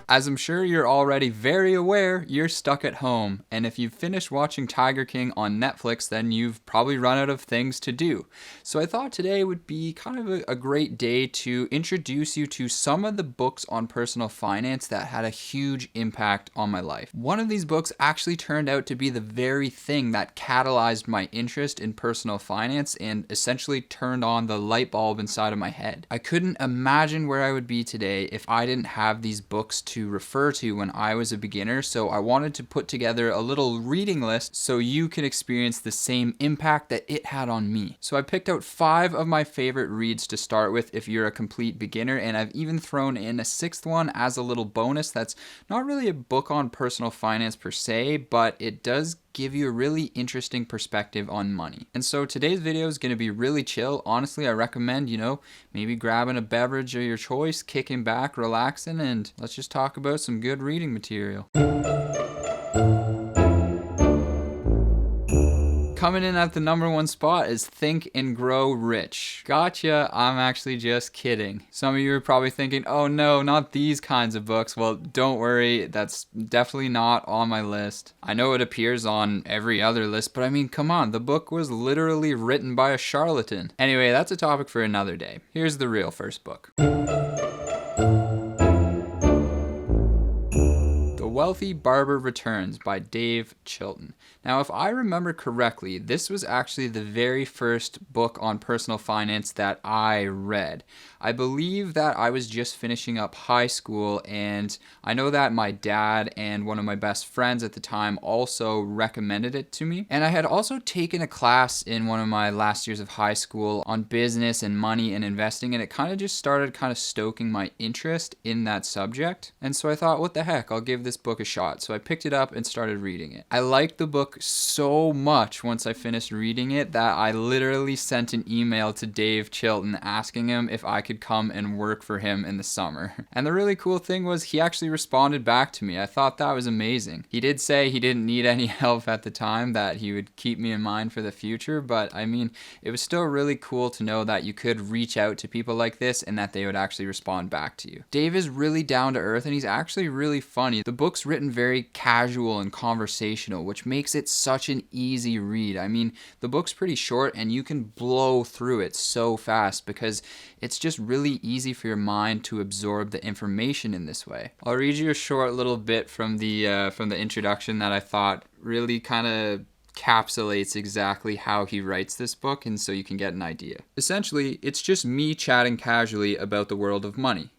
As I'm sure you're already very aware, you're stuck at home, and if you've finished watching Tiger King on Netflix, then you've probably run out of things to do. So I thought today would be kind of a great day to introduce you to some of the books on personal finance that had a huge impact on my life. One of these books actually turned out to be the very thing that catalyzed my interest in personal finance and essentially turned on the light bulb inside of my head. I couldn't imagine where I would be today if I didn't have these books to refer to when I was a beginner, so I wanted to put together a little reading list so you can experience the same impact that it had on me. So I picked out 5 of my favorite reads to start with if you're a complete beginner, and I've even thrown in a 6th one as a little bonus that's not really a book on personal finance per se, but it does give you a really interesting perspective on money. And so today's video is going to be really chill. Honestly, I recommend, maybe grabbing a beverage of your choice, kicking back, relaxing, and let's just talk about some good reading material. Coming in at the #1 spot is Think and Grow Rich. Gotcha, I'm actually just kidding. Some of you are probably thinking, oh no, not these kinds of books. Well, don't worry, that's definitely not on my list. I know it appears on every other list, but I mean, come on, the book was literally written by a charlatan. Anyway, that's a topic for another day. Here's the real first book. The Wealthy Barber Returns by Dave Chilton. Now, if I remember correctly, this was actually the very first book on personal finance that I read. I believe that I was just finishing up high school, and I know that my dad and one of my best friends at the time also recommended it to me. And I had also taken a class in one of my last years of high school on business and money and investing, and it kind of just started stoking my interest in that subject. And so I thought, what the heck, I'll give this book a shot. So I picked it up and started reading it. I liked the book so much once I finished reading it that I literally sent an email to Dave Chilton asking him if I could come and work for him in the summer. And the really cool thing was he actually responded back to me. I thought that was amazing. He did say he didn't need any help at the time, that he would keep me in mind for the future, but I mean, it was still really cool to know that you could reach out to people like this and that they would actually respond back to you. Dave is really down to earth and he's actually really funny. The book's written very casual and conversational, which makes it such an easy read. I mean, the book's pretty short and you can blow through it so fast because it's just really easy for your mind to absorb the information in this way. I'll read you a short little bit from the introduction that I thought really kind of encapsulates exactly how he writes this book, and so you can get an idea. Essentially, it's just me chatting casually about the world of money.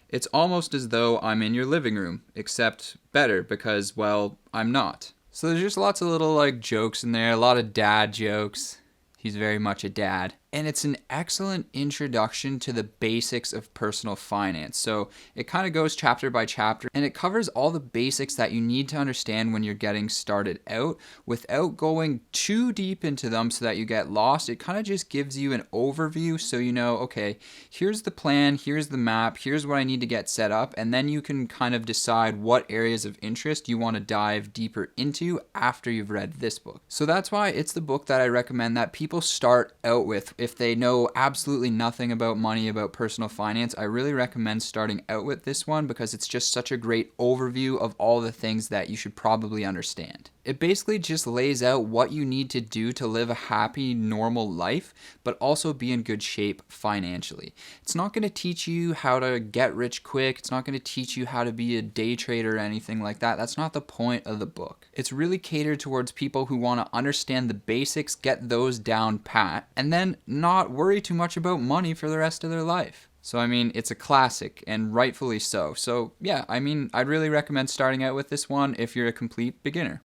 It's almost as though I'm in your living room, except better because, well, I'm not. So there's just lots of little jokes in there, a lot of dad jokes. He's very much a dad. And it's an excellent introduction to the basics of personal finance. So it kind of goes chapter by chapter and it covers all the basics that you need to understand when you're getting started out without going too deep into them so that you get lost. It kind of just gives you an overview so you know, okay, here's the plan, here's the map, here's what I need to get set up, and then you can kind of decide what areas of interest you want to dive deeper into after you've read this book. So that's why it's the book that I recommend that people start out with. If they know absolutely nothing about money, about personal finance, I really recommend starting out with this one because it's just such a great overview of all the things that you should probably understand. It basically just lays out what you need to do to live a happy, normal life, but also be in good shape financially. It's not going to teach you how to get rich quick. It's not going to teach you how to be a day trader or anything like that. That's not the point of the book. It's really catered towards people who want to understand the basics, get those down pat, and then not worry too much about money for the rest of their life. So, I mean, it's a classic, and rightfully so. So, yeah, I mean, I'd really recommend starting out with this one if you're a complete beginner.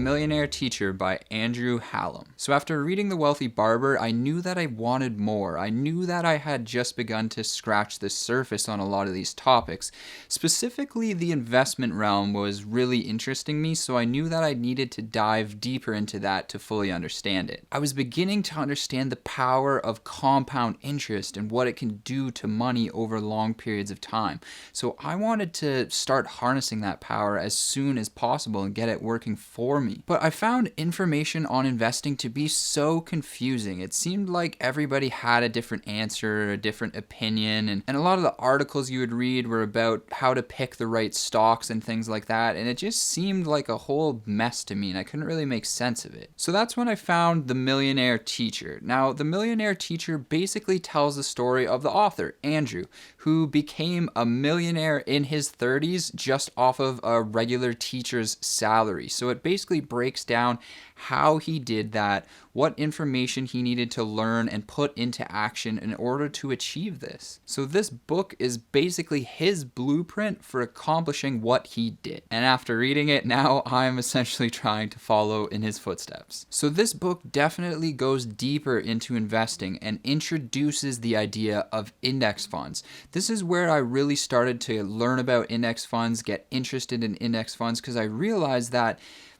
Millionaire Teacher by Andrew Hallam. So after reading The Wealthy Barber, I knew that I wanted more. I knew that I had just begun to scratch the surface on a lot of these topics. Specifically, the investment realm was really interesting me, so I knew that I needed to dive deeper into that to fully understand it. I was beginning to understand the power of compound interest and what it can do to money over long periods of time. So I wanted to start harnessing that power as soon as possible and get it working for me. But I found information on investing to be so confusing. It seemed like everybody had a different answer, a different opinion, and a lot of the articles you would read were about how to pick the right stocks and things like that, and it just seemed like a whole mess to me, and I couldn't really make sense of it. So that's when I found The Millionaire Teacher. Now, The Millionaire Teacher basically tells the story of the author, Andrew, who became a millionaire in his 30s just off of a regular teacher's salary. So it basically breaks down how he did that, what information he needed to learn and put into action in order to achieve this. So this book is basically his blueprint for accomplishing what he did. And after reading it, now I'm essentially trying to follow in his footsteps. So this book definitely goes deeper into investing and introduces the idea of index funds. This is where I really started to learn about index funds, get interested in index funds, because I realized that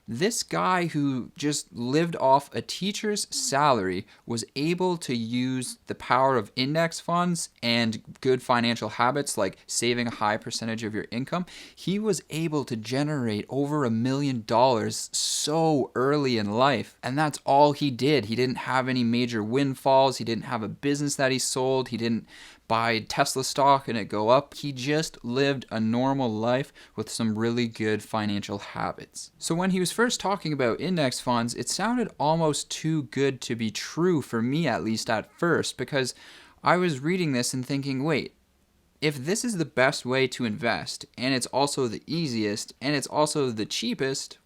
this guy who just lived off a teacher's salary was able to use the power of index funds and good financial habits like saving a high percentage of your income. He was able to generate over $1 million so early in life, and that's all he did. He didn't have any major windfalls. He didn't have a business that he sold. He didn't buy Tesla stock and it go up. He just lived a normal life with some really good financial habits. So when he was first talking about index funds, it sounded almost too good to be true for me, at least at first, because I was reading this and thinking, wait, if this is the best way to invest, and it's also the easiest, and it's also the cheapest,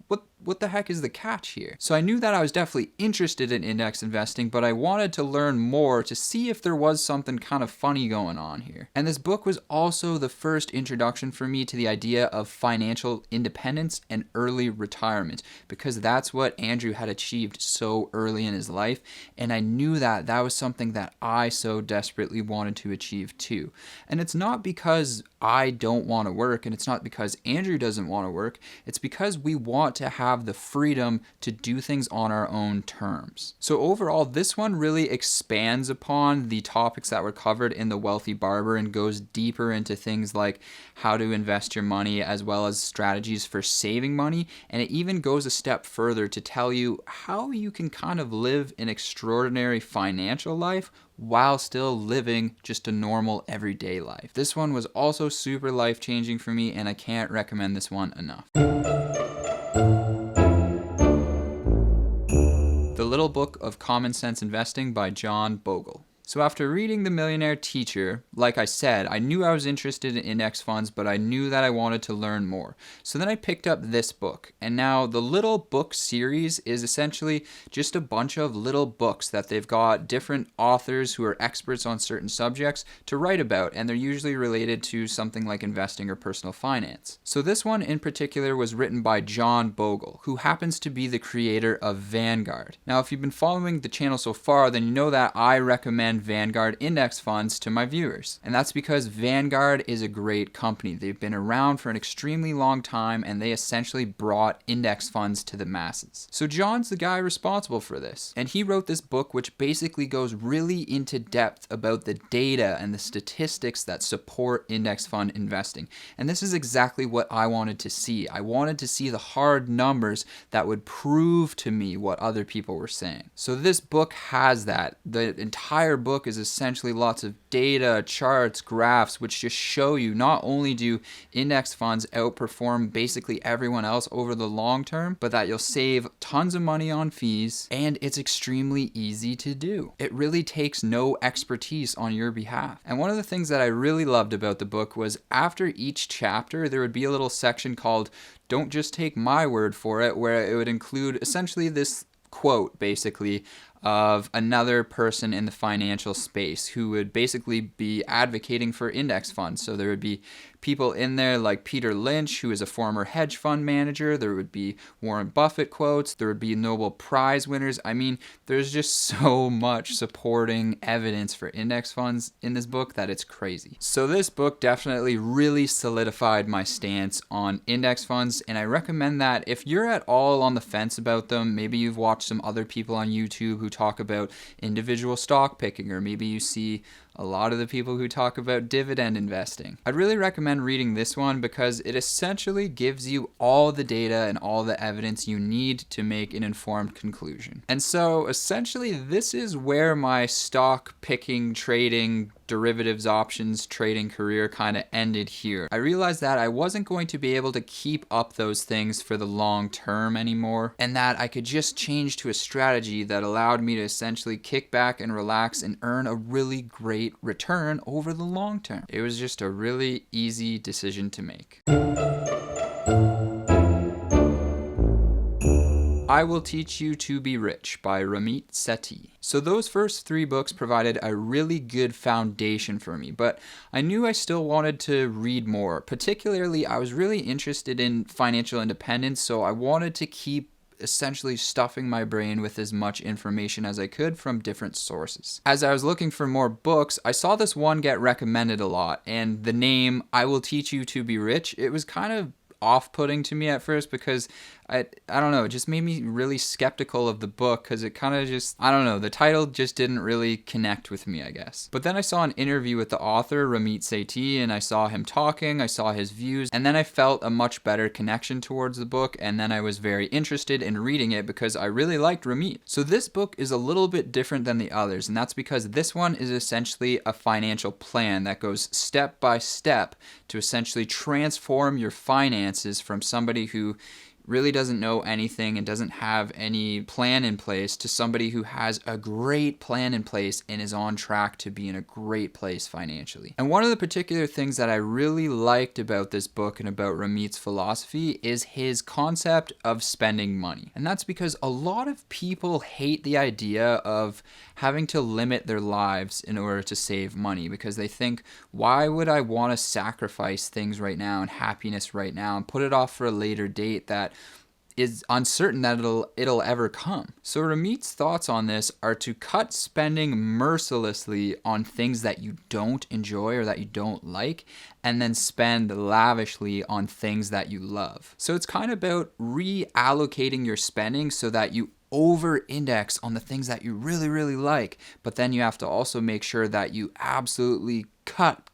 what the heck is the catch here? So I knew that I was definitely interested in index investing, but I wanted to learn more to see if there was something kind of funny going on here. And this book was also the first introduction for me to the idea of financial independence and early retirement, because that's what Andrew had achieved so early in his life, and I knew that that was something that I so desperately wanted to achieve too. And it's not because I don't want to work, and it's not because Andrew doesn't want to work, it's because we want to have the freedom to do things on our own terms. So overall, this one really expands upon the topics that were covered in The Wealthy Barber and goes deeper into things like how to invest your money as well as strategies for saving money, and it even goes a step further to tell you how you can kind of live an extraordinary financial life while still living just a normal everyday life. This one was also super life-changing for me, and I can't recommend this one enough. The Little Book of Common Sense Investing by John Bogle. So after reading The Millionaire Teacher, like I said, I knew I was interested in index funds, but I knew that I wanted to learn more. So then I picked up this book, and now the Little Book series is essentially just a bunch of little books that they've got different authors who are experts on certain subjects to write about, and they're usually related to something like investing or personal finance. So this one in particular was written by John Bogle, who happens to be the creator of Vanguard. Now, if you've been following the channel so far, then you know that I recommend Vanguard index funds to my viewers. And that's because Vanguard is a great company. They've been around for an extremely long time, and they essentially brought index funds to the masses. So John's the guy responsible for this. And he wrote this book which basically goes really into depth about the data and the statistics that support index fund investing. And this is exactly what I wanted to see. I wanted to see the hard numbers that would prove to me what other people were saying. So this book has that. The entire book is essentially lots of data, charts, graphs, which just show you not only do index funds outperform basically everyone else over the long term, but that you'll save tons of money on fees, and it's extremely easy to do. It really takes no expertise on your behalf. And one of the things that I really loved about the book was after each chapter, there would be a little section called "Don't Just Take My Word for It," where it would include essentially this quote, basically, of another person in the financial space who would basically be advocating for index funds. So there would be people in there like Peter Lynch, who is a former hedge fund manager. There would be Warren Buffett quotes. There would be Nobel Prize winners. I mean, there's just so much supporting evidence for index funds in this book that it's crazy. So this book definitely really solidified my stance on index funds, and I recommend that if you're at all on the fence about them, maybe you've watched some other people on YouTube who talk about individual stock picking, or maybe you see a lot of the people who talk about dividend investing. I'd really recommend reading this one because it essentially gives you all the data and all the evidence you need to make an informed conclusion. And so essentially this is where my stock picking, trading, derivatives, options, trading career kind of ended here. I realized that I wasn't going to be able to keep up those things for the long term anymore, and that I could just change to a strategy that allowed me to essentially kick back and relax and earn a really great return over the long term. It was just a really easy decision to make. I Will Teach You to Be Rich by Ramit Sethi. So those first 3 books provided a really good foundation for me, but I knew I still wanted to read more. Particularly, I was really interested in financial independence, so I wanted to keep essentially stuffing my brain with as much information as I could from different sources. As I was looking for more books, I saw this one get recommended a lot, and the name I Will Teach You to Be Rich, it was kind of off-putting to me at first because I don't know, it just made me really skeptical of the book because it kind of just, I don't know, the title just didn't really connect with me, I guess. But then I saw an interview with the author, Ramit Sethi, and I saw him talking, I saw his views, and then I felt a much better connection towards the book, and then I was very interested in reading it because I really liked Ramit. So this book is a little bit different than the others, and that's because this one is essentially a financial plan that goes step by step to essentially transform your finances from somebody who really doesn't know anything and doesn't have any plan in place to somebody who has a great plan in place and is on track to be in a great place financially. And one of the particular things that I really liked about this book and about Ramit's philosophy is his concept of spending money. And that's because a lot of people hate the idea of having to limit their lives in order to save money because they think, why would I want to sacrifice things right now and happiness right now and put it off for a later date that is uncertain that it'll ever come. So Ramit's thoughts on this are to cut spending mercilessly on things that you don't enjoy or that you don't like, and then spend lavishly on things that you love. So it's kind of about reallocating your spending so that you over-index on the things that you really, really like, but then you have to also make sure that you absolutely cut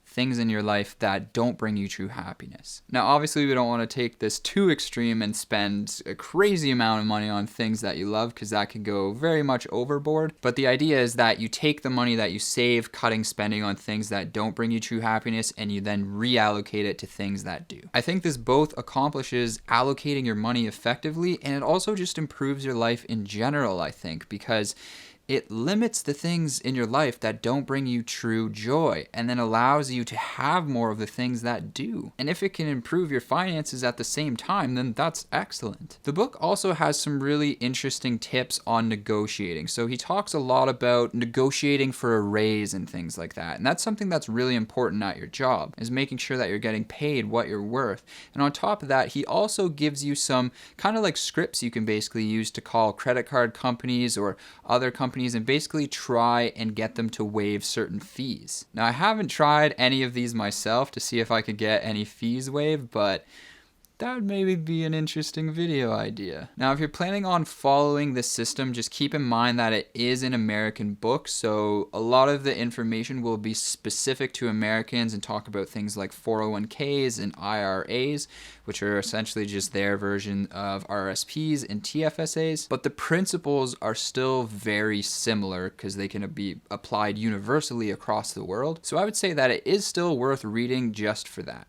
things in your life that don't bring you true happiness. Now, obviously, we don't want to take this too extreme and spend a crazy amount of money on things that you love because that can go very much overboard. But the idea is that you take the money that you save, cutting spending on things that don't bring you true happiness, and you then reallocate it to things that do. I think this both accomplishes allocating your money effectively, and it also just improves your life in general, I think, because it limits the things in your life that don't bring you true joy and then allows you to have more of the things that do. And if it can improve your finances at the same time, then that's excellent. The book also has some really interesting tips on negotiating. So he talks a lot about negotiating for a raise and things like that. And that's something that's really important at your job, is making sure that you're getting paid what you're worth. And on top of that, he also gives you some kind of like scripts you can basically use to call credit card companies or other companies and basically try and get them to waive certain fees. Now, I haven't tried any of these myself to see if I could get any fees waived, but that would maybe be an interesting video idea. Now, if you're planning on following this system, just keep in mind that it is an American book, so a lot of the information will be specific to Americans and talk about things like 401ks and IRAs, which are essentially just their version of RSPs and TFSAs. But the principles are still very similar because they can be applied universally across the world. So I would say that it is still worth reading just for that.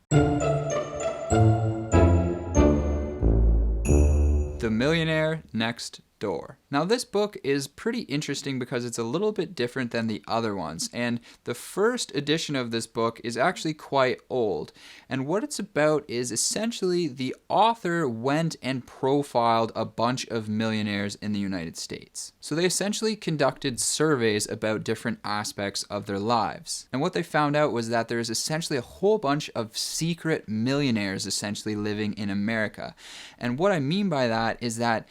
The Millionaire Next Door. Now, this book is pretty interesting because it's a little bit different than the other ones, and the first edition of this book is actually quite old. And what it's about is essentially the author went and profiled a bunch of millionaires in the United States. So they essentially conducted surveys about different aspects of their lives. And what they found out was that there's essentially a whole bunch of secret millionaires essentially living in America. And what I mean by that is that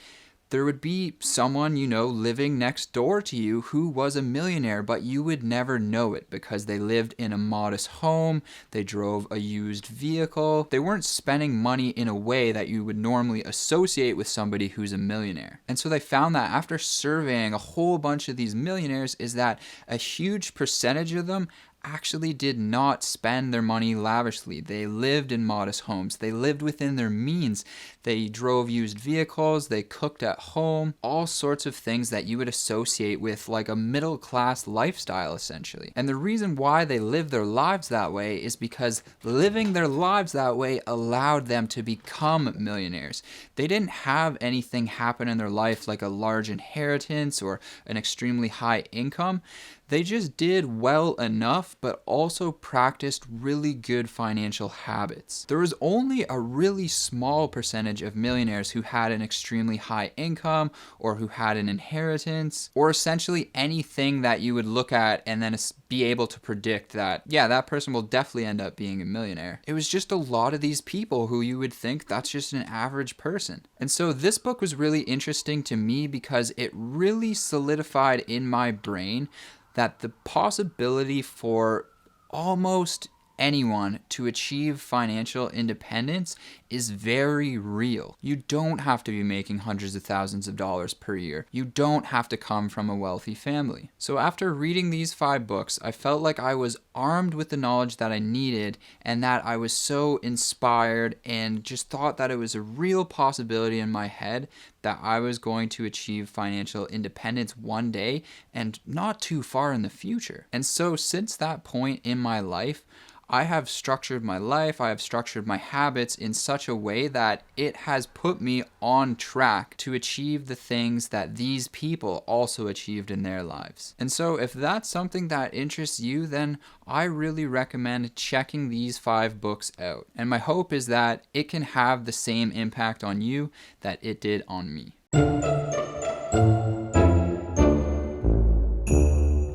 there would be someone, living next door to you who was a millionaire, but you would never know it because they lived in a modest home, they drove a used vehicle, they weren't spending money in a way that you would normally associate with somebody who's a millionaire. And so they found that after surveying a whole bunch of these millionaires is that a huge percentage of them actually did not spend their money lavishly. They lived in modest homes. They lived within their means. They drove used vehicles. They cooked at home. All sorts of things that you would associate with like a middle class lifestyle, essentially. And the reason why they lived their lives that way is because living their lives that way allowed them to become millionaires. They didn't have anything happen in their life like a large inheritance or an extremely high income. They just did well enough, but also practiced really good financial habits. There was only a really small percentage of millionaires who had an extremely high income or who had an inheritance or essentially anything that you would look at and then be able to predict that, yeah, that person will definitely end up being a millionaire. It was just a lot of these people who you would think that's just an average person. And so this book was really interesting to me because it really solidified in my brain that the possibility for almost anyone to achieve financial independence is very real. You don't have to be making hundreds of thousands of dollars per year. You don't have to come from a wealthy family. So after reading these 5 books, I felt like I was armed with the knowledge that I needed and that I was so inspired and just thought that it was a real possibility in my head that I was going to achieve financial independence one day and not too far in the future. And so since that point in my life, I have structured my life, I have structured my habits in such a way that it has put me on track to achieve the things that these people also achieved in their lives. And so if that's something that interests you, then I really recommend checking these 5 books out. And my hope is that it can have the same impact on you that it did on me.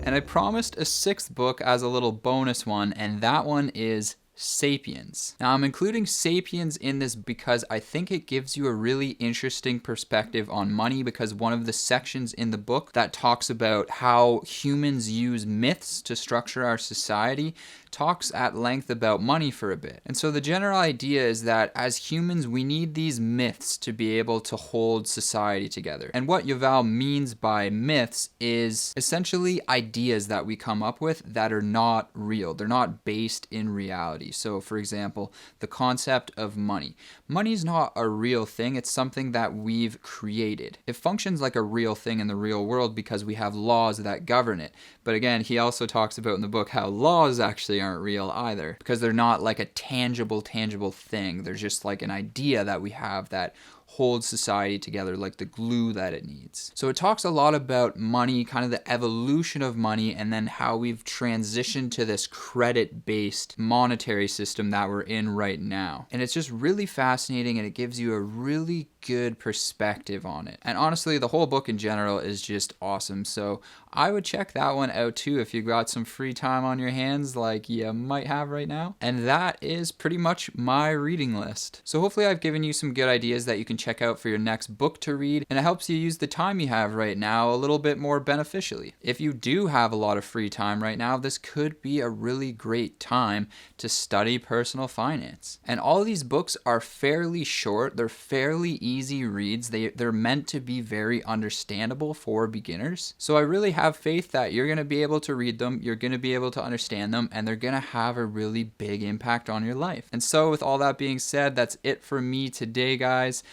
And I promised a 6th book as a little bonus one, and that one is Sapiens. Now I'm including Sapiens in this because I think it gives you a really interesting perspective on money, because one of the sections in the book that talks about how humans use myths to structure our society talks at length about money for a bit. And so the general idea is that as humans, we need these myths to be able to hold society together. And what Yuval means by myths is essentially ideas that we come up with that are not real. They're not based in reality. So for example, the concept of money. Money is not a real thing. It's something that we've created. It functions like a real thing in the real world because we have laws that govern it. But again, he also talks about in the book how laws actually aren't real either, because they're not like a tangible thing. They're just like an idea that we have that holds society together, like the glue that it needs. So it talks a lot about money, kind of the evolution of money, and then how we've transitioned to this credit-based monetary system that we're in right now. And it's just really fascinating, and it gives you a really good perspective on it. And honestly, the whole book in general is just awesome. So I would check that one out too if you got some free time on your hands like you might have right now. And that is pretty much my reading list. So hopefully I've given you some good ideas that you can check out for your next book to read, and it helps you use the time you have right now a little bit more beneficially. If you do have a lot of free time right now, this could be a really great time to study personal finance. And all of these books are fairly short. They're fairly easy reads. They're meant to be very understandable for beginners. So I really have faith that you're going to be able to read them, you're going to be able to understand them, and they're going to have a really big impact on your life. And so with all that being said, that's it for me today, guys.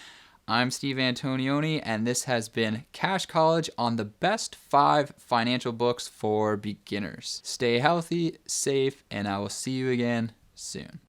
I'm Steve Antonioni, and this has been Cash College on the best 5 financial books for beginners. Stay healthy, safe, and I will see you again soon.